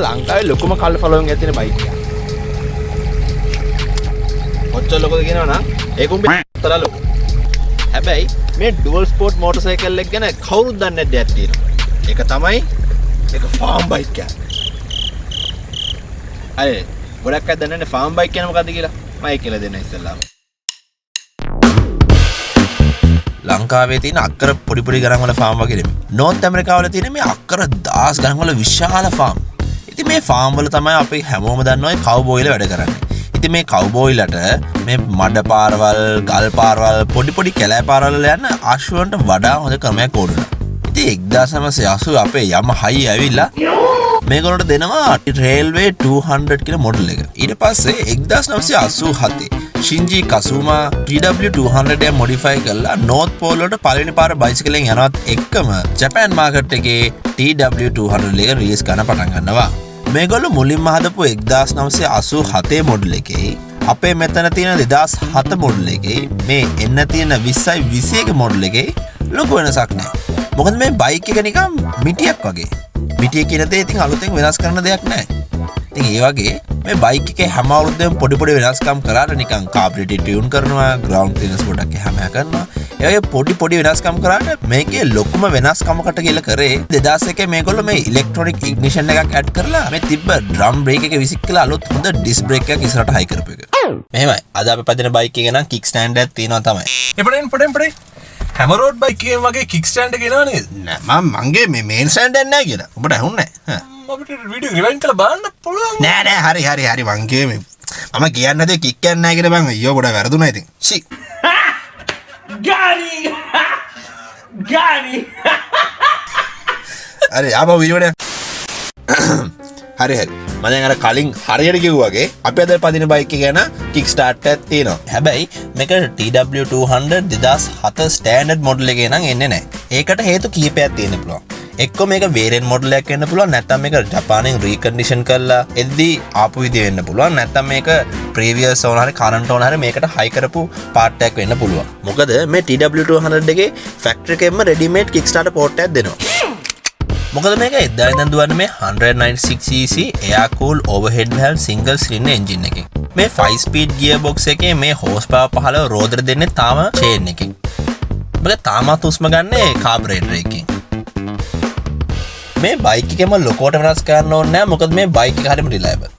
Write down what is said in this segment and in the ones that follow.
ලංකාවේ ලොකුම කල් ෆලෝවින් ඇති තියෙන බයික් එක. ඔච්චර ලොකද කියනවනම් ඒක උඹේ තරහ ලොකු. හැබැයි මේ ඩුවල් ස්පෝර්ට් මෝටර් සයිකල් එක ගැන කවුරුත් දන්නේ නැද්ද දෙයක් තියෙනවා. ඒක තමයි ඒක ෆාම් බයික් එක. අය ගොඩක් අය දන්නේ නැහැ ෆාම් බයික් කියන්නේ මොකද්ද කියලා. මම ඒක කියලා දෙන්න ඉස්සෙල්ලාම. ලංකාවේ තියෙන අක්කර පොඩි පොඩි ගණන් වල ෆාම් වගේ නෙමෙයි. නෝර්ත් ඇමරිකාවල තියෙන මේ අක්කර 10 ගණන් වල විශාල ෆාම්. ඉතින් මේ ෆාම් වල තමයි අපි හැමෝම දන්නවා කව්බෝයිලා වැඩ කරන්නේ. ඉතින් මේ කව්බෝයිලට මේ මඩ පාරවල්, ගල් පාරවල්, පොඩි පොඩි කැලෑ පාරවල් යන අශ්වයන්ට වඩා හොඳ ක්‍රමයක් ඕනේ. ඉතින් 1980 අපේ යම හයි ඇවිල්ලා මේගොල්ලන්ට දෙනවා රේල්වේ 200 කියන මොඩල් එක. ඊට පස්සේ 1987 Shinji Kazuma TW200 එක මොඩිෆයි කරලා නෝර්ත් පෝල් වලට පළවෙනි පාර බයිසිකලෙන් යනවත් එක්කම ජපාන් මාකට් එකේ TW200 එක රිලීස් කරන්න පටන් ගන්නවා. මේගොල්ලෝ මුලින්ම හදපු 1987 මොඩල් එකේ අපේ මෙතන තියෙන 2007 මොඩල් එකේ මේ එන්න තියෙන 20යි 21 මොඩල් එකේ ලොකු වෙනසක් නැහැ. මොකද මේ බයික් එක නිකන් මිටියක් වගේ. මිටිය කියන දේ ඉතින් අලුතෙන් වෙනස් කරන්න දෙයක් නැහැ. ඉතින් ඒ වගේ මේ බයික් එකේ හැම අවුරුද්දෙම පොඩි පොඩි වෙනස්කම් කරාට නිකන් කාබ්‍රේටර් ටියුන් කරනවා, ග්‍රවුන්ඩ් ක්ලියරන්ස් පොඩක් හැම කරනවා. ඒ වගේ පොඩි පොඩි වෙනස්කම් කරාට මේකේ ලොකුම වෙනස්කමකට කියලා කරේ 2001 මේගොල්ලෝ මේ ඉලෙක්ට්‍රොනික ඉග්නිෂන් එකක් ඇඩ් කරලා මේ තිබ්බ ඩ්‍රම් බ්‍රේක් එක විසිකලා අලුත් හොඳ ඩිස්ක් බ්‍රේක් එකක් ඉස්සරහට හයි කරපු එක. මෙහෙමයි. අද අපි පදින බයික් එක නම් කික් ස්ටෑන්ඩ් එකක් තියෙනවා තමයි. පොඩෙන් හැම රෝඩ් බයික් එකේ වගේ කික් ස්ටෑන්ඩ් එක එනවා නේද? නෑ මංගේ මේ මේන් ස්ටෑන්ඩ් එකක් නෑ කියලා. ඔබට ඇහුන්නේ නෑ. අපිට වීඩියෝ රිවයින්ඩ් කරලා බලන්න පුළුවන්. නෑ හරි මංගේ මේ මම කියන්න හදේ කික් එකක් නෑ කියලා බං. අයියෝ ගොඩක් වැරදුනා ඉතින්. ෂි. ගානි. අර ආපහු වීඩියෝ එක. හරි. මම දැන් අර කලින් හරියට කිව්වා වගේ අපි අද පදින බයික් එක ගැන කික් ස්ටාර්ට් එකක් තියෙනවා. හැබැයි මේක TW200 2007 ස්ටෑන්ඩඩ් මොඩල් එකේ නම් එන්නේ නැහැ. ඒකට හේතු කිහිපයක් තියෙන්න පුළුවන්. එක්ක මේක වේරියන්ට් මොඩල් එකක් වෙන්න පුළුවන්, නැත්නම් මේක ජපානයෙන් රීකන්ඩිෂන් කරලා එද්දී ආපු විදිය වෙන්න පුළුවන්, නැත්නම් මේක ප්‍රීවියස් ඕන හරි කරන්ට් ඕන හරි මේකට හයි කරපු පාර්ට් එකක් වෙන්න පුළුවන්. මොකද මේ TW200 එකේ ෆැක්ටරි එකෙන්ම රෙඩිමේඩ් කික් ස්ටාර්ටර් පෝට් එකක් දෙනවා. මොකද මේක එදා ඉඳන් දුවන්නේ මේ 196cc air cool overhead valve single cylinder engine එකකින්. මේ 5 speed gearbox එකේ මේ horsepower 15 රෝදර දෙන්නේ තාම chain එකකින්. මොකද තාමත් උස්ම ගන්නේ carburetor එකකින්. මේ බයික් එකේම ලොකෝට වෙනස් කරන්න ඕනේ නැහැ. මොකද මේ බයික් එක හරියම reliable.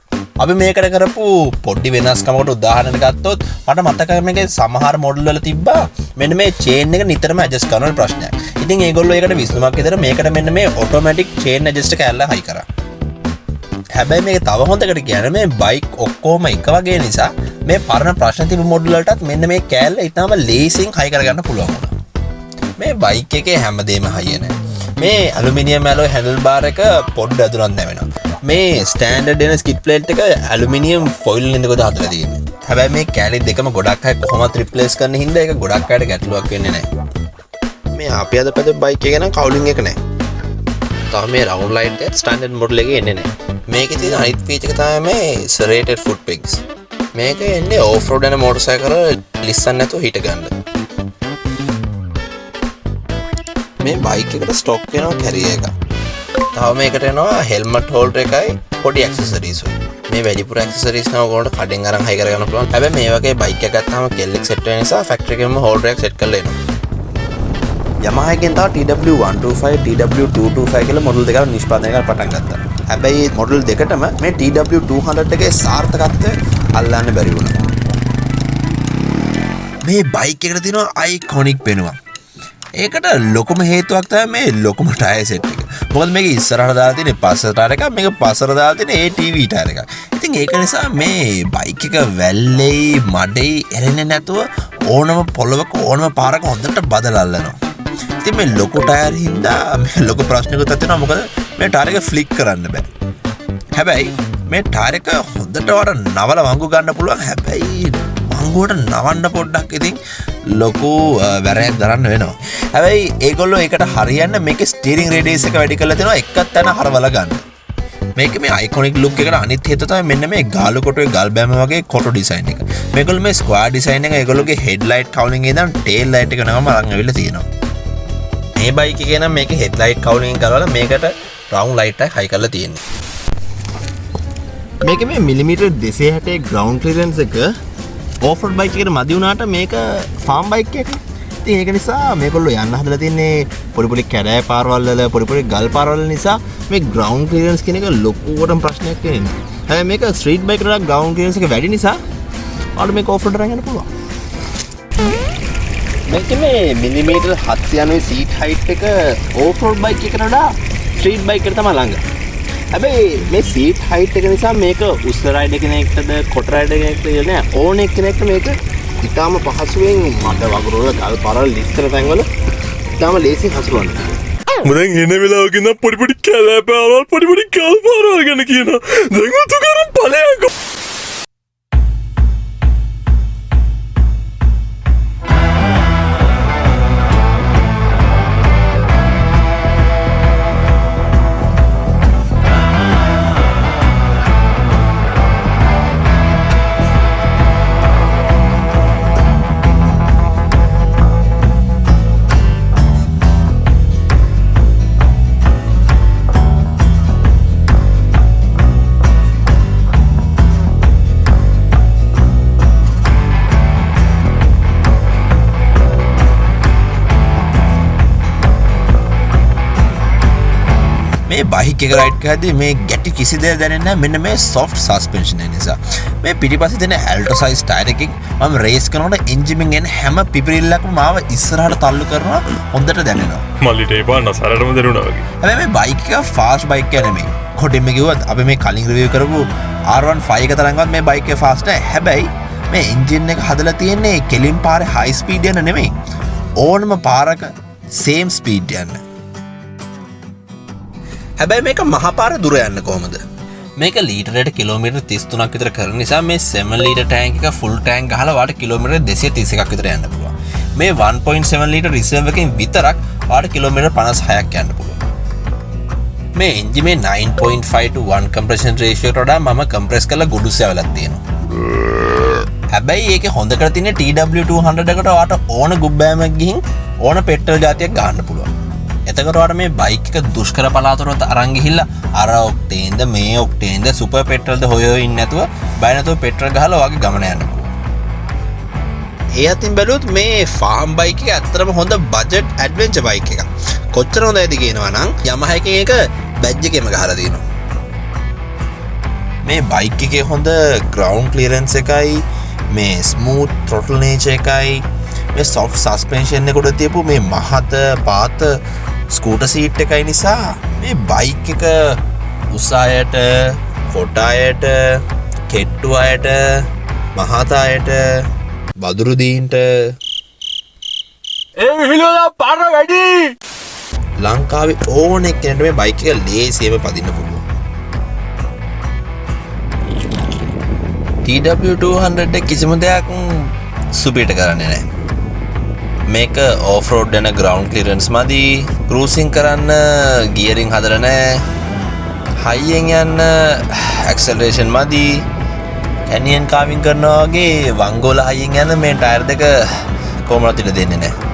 අපි මේකට කරපු පොඩි වෙනස්කමකට උදාහරණයක් ගත්තොත් මට මතකයි මේකේ සමහර මොඩල් වල තිබ්බා මෙන්න මේ චේන් එක නිතරම ඇඩ්ජස්ට් කරන ප්‍රශ්නයක්. ඉතින් ඒගොල්ලෝ ඒකට විසඳුමක් විතර මේකට මෙන්න මේ ඔටෝමැටික් චේන් ඇඩ්ජස්ට් එක ඇල්ලලා හයි කරා. හැබැයි මේක තව හොඳකට කියන්නේ මේ බයික් ඔක්කොම එක වගේ නිසා මේ පරණ ප්‍රශ්න තිබු මොඩල් වලටත් මෙන්න මේ කෑල්ල ඊටම ලේසියෙන් හයි කරගන්න පුළුවන් වුණා. මේ බයික් එකේ හැමදේම හයිය නැහැ. මේ ඇලුමිනියම් ඇලොයි හැන්ඩල් බාර් එක පොඩ්ඩ අදුරක් නැවෙනවා. මේ ස්ටෑන්ඩඩ් එන ස්කිඩ් ප්ලේට් එක ඇලුමිනියම් ෆොයිල් වලින් දෙකද හදලා තියෙන්නේ. හැබැයි මේ කෑලි දෙකම ගොඩක් අය කොහොමද රිප්ලේස් කරන්න හින්දා ඒක ගොඩක් අයට ගැටලුවක් වෙන්නේ නැහැ. මේ අපි අද පැද බයික් එක නම් කවුලින් එක නැහැ. තාම මේ රවුන්ඩ් ලයිට් එක ස්ටෑන්ඩඩ් මොඩල් එකේ එන්නේ නැහැ. මේකේ තියෙන අනිත් ෆීචර් එක තමයි මේ serrated foot pegs. මේක එන්නේ ඕෆ් රෝඩ් යන මෝටර් සයිකල් ලිස්සන් නැතුව හිට ගන්න. මේ බයික් එකට ස්ටොක් වෙනවා කැරියර් එක. තව මේකට එනවා හෙල්මට් හෝල්ඩර් එකයි පොඩි ඇක්සසරිස් වල. මේ වැඩිපුර ඇක්සසරිස් නම් ඔයගොල්ලන්ට කඩෙන් අරන් හයි කරගන්න පුළුවන්. හැබැයි මේ වගේ බයික් එකක් ගත්තාම කෙල්ලෙක් සෙට් වෙන නිසා ෆැක්ටරි එකෙන්ම හෝල්ඩර් එකක් සෙට් කරලා එනවා. Yamaha එකෙන් තව TW125 TW225 කියලා මොඩල් දෙකක් නිෂ්පාදනය කරලා පටන් ගත්තා. හැබැයි මොඩල් දෙකටම මේ TW200 එකේ සාර්ථකත්වය අල්ලන්න බැරි වුණා. මේ බයික් එකට තියෙන අයිකොනික් පෙනුමක්. ඒකට ලොකුම හේතුවක් තමයි මේ ලොකුම ටයර් සෙට් එක. මොකද මේක ඉස්සරහට දාලා තියෙන පස්සට ටයර් එකක්, මේක පස්සට දාලා තියෙන ATV ටයර් එකක්. ඉතින් ඒක නිසා මේ බයික් එක වැල්ලෙයි මඩෙයි එරෙන්නේ නැතුව ඕනම පොළවක ඕනම පාරක හොඳට බදලල්ලනවා. ඉතින් මේ ලොකු ටයර් හින්දා මේ ලොකු ප්‍රශ්නකුත් තියෙනවා. මොකද මේ ටයර් එක ෆ්ලික් කරන්න බෑ. හැබැයි මේ ටයර් එක හොඳට වඩා නවල වංගු ගන්න පුළුවන්. හැබැයි වංගුවට නවන්න පොඩ්ඩක් ඉතින් ලොකු වැරයක් දරන්න වෙනවා. හැබැයි ඒගොල්ලෝ ඒකට හරියන්න මේකේ ස්ටියරින් රේඩියස් එක වැඩි කරලා තියෙනවා එකක් තැන හරවලා ගන්න. මේක මේ අයිකොනික් ලුක් එකට අනිත් හේතුව තමයි මෙන්න මේ ගාලු කොටුවේ ගල් බෑම වගේ කොටු ඩිසයින් එක. මේගොල්ලෝ මේ ස්ක්වයර් ඩිසයින් එක ඒගොල්ලෝගේ හෙඩ්ලයිට් කවුලින් එකේ ඉඳන් ටේල් ලයිට් එක නම අරන් ඇවිල්ලා තියෙනවා. මේ බයික් එකේ නම් මේකේ හෙඩ්ලයිට් කවුලින් කරලා මේකට රවුන්ඩ් ලයිට් එකක් හයි කරලා තියෙනවා. මේක මේ මිලිමීටර් 260 ග්‍රවුන්ඩ් ක්ලියරන්ස් එක ඕෆ් රෝඩ් බයික් එකට මදි වුණාට මේක ෆාම් බයික් එකක්. ඉතින් ඒක නිසා මේගොල්ලෝ යන්න හදලා තින්නේ පොඩි පොඩි කැඩෑ පාරවල් වල පොඩි පොඩි ගල් පාරවල් නිසා මේ ග්‍රවුන්ඩ් ක්ලියරන්ස් කියන එක ලොකුවටම ප්‍රශ්නයක් වෙන්නේ. හැබැයි මේක ස්ට්‍රීට් බයික් වල ග්‍රවුන්ඩ් ක්ලියරන්ස් එක වැඩි නිසා ඔයාලට මේක ඕෆ් රෝඩ් එකකට යන්න පුළුවන්. මේක මේ මිලිමීටර් 790 සීට් හයිට් එක ඕෆ් රෝඩ් බයික් එකට වඩා ස්ට්‍රීට් බයික් එකට තමයි ළඟ. හැබැයි මේ සීට් හයිට් එක නිසා මේක උස්ස රයිඩර් කෙනෙක්ටද කොට රයිඩර් කෙනෙක්ටද නෑ ඕන එක්කෙනෙක්ට මේක ඉතාම පහසුවෙන් මඩ වගුරු වල ගල් පාරවල් ලිස්තර තැන්වල ඉතාම ලේසියෙන් හසුරවන්න පුළුවන්. මම දැන් එන වෙලාවක ඉඳන් පොඩි පොඩි කැලෑ පාරවල් පොඩි පොඩි ගල් පාරවල් ගැන කියනවා. දැන් උතු කරන් ඵලයන්කෝ. මේ බයික් එක රයිඩ් කරද්දී මේ ගැටි කිසි දෙයක් දැනෙන්නේ නැහැ. මෙන්න මේ soft suspension එක නිසා. මේ පිටිපස්සේ තියෙන alto size tire එකකින් මම රේස් කරනකොට එන්ජින් එකෙන් එන හැම පිපිරිල්ලක්ම මාව ඉස්සරහට තල්ලු කරනවා හොඳට දැනෙනවා. මල්ලිට ඒ පාන සරලම දැනුණා වගේ. හැබැයි මේ බයික් එක fast bike එක නෙමෙයි. කොටින්ම කිව්වත් අපි මේ කලින් රිවිව් කරපු R15 එක තරම්වත් මේ බයික් එක fast නෑ. හැබැයි මේ එන්ජින් එක හදලා තියෙන්නේ කෙලින් පාරේ high speed යන නෙමෙයි. ඕනම පාරක same speed යන්න. හැබැයි මේක මහපාර දුර යන්න කොහොමද? මේක ලීටරයට කිලෝමීටර් 33ක් විතර කරන නිසා මේ 7 ලීටර් ටැංක් එක ෆුල් ටැංක් ගහලා වාට කිලෝමීටර් 231ක් විතර යන්න පුළුවන්. මේ 1.7 ලීටර් රිසර්ව් එකෙන් විතරක් වාට කිලෝමීටර් 56ක් යන්න පුළුවන්. මේ එන්ජින් මේ 9.5 to 1 compression ratio එකට වඩා මම කම්ප්‍රෙස් කරලා ගුඩු සෙවලක් තියෙනවා. හැබැයි ඒකේ හොඳ කර තියෙන්නේ TW200 එකට වාට ඕන ගුබ්බෑමක් ගිහින් ඕන පෙට්‍රල් ජාතියක් ගන්න පුළුවන්. එතකොට වාට මේ බයික් එක දුෂ්කර පළාතවලට අරන් ගිහිල්ලා අර ඔක්ටේන්ද මේ ඔක්ටේන්ද සුපර් පෙට්‍රල්ද හොයෝ ඉන්නේ නැතුව බය නැතුව පෙට්‍රල් ගහලා වගේ ගමන යන්න පුළුවන්. ඒ අතින් බැලුවොත් මේ ෆාම් බයික් එක ඇත්තටම හොඳ බජට් ඇඩ්වෙන්චර් බයික් එකක්. කොච්චර හොඳයිද කියනවා නම් Yamaha එකේ එක බැජ් එකේම ගහලා තියෙනවා. මේ බයික් එකේ හොඳ ග්‍රවුන්ඩ් ක්ලියරන්ස් එකයි මේ ස්මූත් throttle nature එකයි මේ soft suspension එකට තියපු මේ මහත පාත ස්කූටර් සීට් එකයි නිසා මේ බයික් එක උස අයට, කොට අයට, කෙට්ටු අයට, මහත අයට, බදුරු දීන්ට ඒ විහිළුවලා පාර වැඩි. ලංකාවේ ඕන එක්කෙනෙක්ට මේ බයික් එක ලේසියෙන්ම පදින්න පුළුවන්. TW200 කිසිම දෙයක් සුපිට කරන්නේ නැහැ. මේක ඕෆ් රෝඩ් යන ග්‍රවුන්ඩ් ක්ලියරන්ස් මදි, ක්‍රූසින් කරන්න ගියරින් හදලා නැහැ, හයියෙන් යන්න ඇක්සලරේෂන් මදි, කැනියන් කාවින් කරනවා වගේ වංගෝල හයියෙන් යන මේ ටයර් දෙක කොහොමවත් ඉඩ දෙන්නේ නැහැ.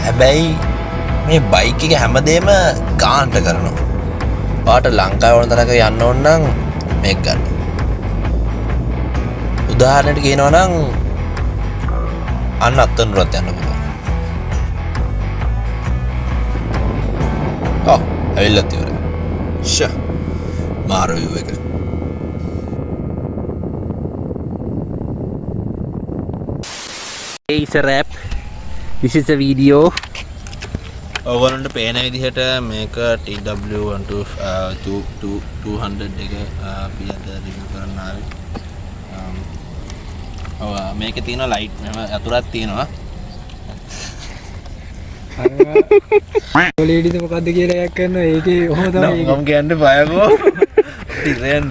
හැබැයි මේ බයික් එක හැමදේම ගාන්ට කරනවා. ඔයාට ලංකාවේ වුණ තරක යන්න ඕන නම් මේක ගන්න. උදාහරණයක් කියනවා නම් අන්න අත්තනුරත් යන්න පුළුවන්. ඇවිල්ලත් ඉවරයි. මාරු view එක. Hey, it's a wrap. This is a video. ඔයගොල්ලන්ට පේන විදිහට මේක TW200 එක පියට රිවිව් කරන්න ආවේ. ඔව් මේකේ තියෙන ලයිට් මෙහෙම අතුරක් තියෙනවා. ලේඩිද මොකද්ද කියලා එකක් කරනවා ඒකේ ඔහොම තමයි මම කියන්න බයකෝ. ඉතින්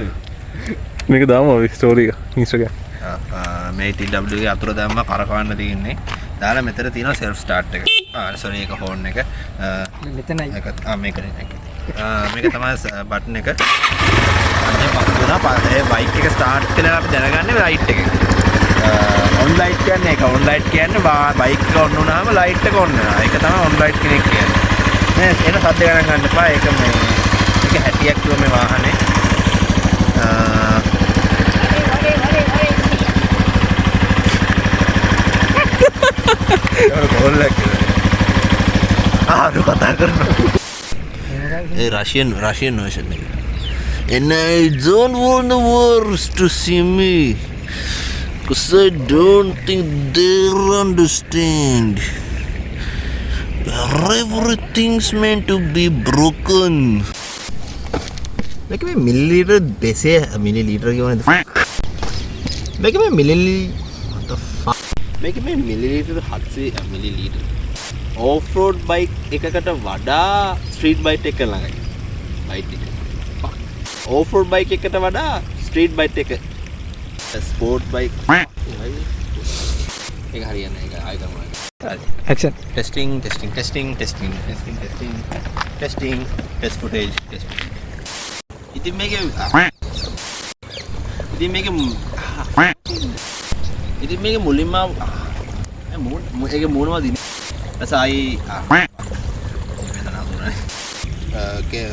මේක දාම ස්ටෝරි එක ඉන්ස්ටාග්‍රෑම්. මේ TW එකේ අතුර දැම්ම කරකවන්න තියෙන්නේ. දාලා මෙතන තියෙනවා self start එක. සෝරි ඒක හෝන් එක. මෙතනයි මේක මේක තමයි බටන් එක. අනේ පස්සුනා ඒ බයික් එක ස්ටාර්ට් කරලා අපි දැනගන්නේ ලයිට් එක. ඔන් ලයිට් කියන්නේ ඒක. ඔන් ලයිට් කියන්නේ බයික් එක ඔන් වුණාම ලයිට් එක ඔන් වෙනවා. ඒක තමයි ඔන් ලයිට් කෙනෙක් කියන්නේ. නේ එන සද්ද ගණන් ගන්න එපා. ඒක මේ ඒක හැටියක් කිව්ව මේ වාහනේ. කොල්ලක් කතා කරනවා. ඒ රෂියන් version එක. And I don't want the wars to see me. Because I don't think they'll understand. Everything's meant to be broken. මේක මේ මිලිලීටර් 200 මිලිලීටර් කියවනේ. මේක මේ what the fuck? මේක මේ millilitre 700 millilitre. Off road bike එකකට වඩා street bike එක ළඟයි. Bike එක. ඕෆ් රෝඩ් බයික් එකට වඩා ස්ට්‍රීට් බයික් එක. Sport bike. ඒක හරියන්නේ ඒක ආයෙ කරමු. Action testing test footage test. ඉතින් මේකේ මුලින්ම ඒකේ මූණම දින සායි okay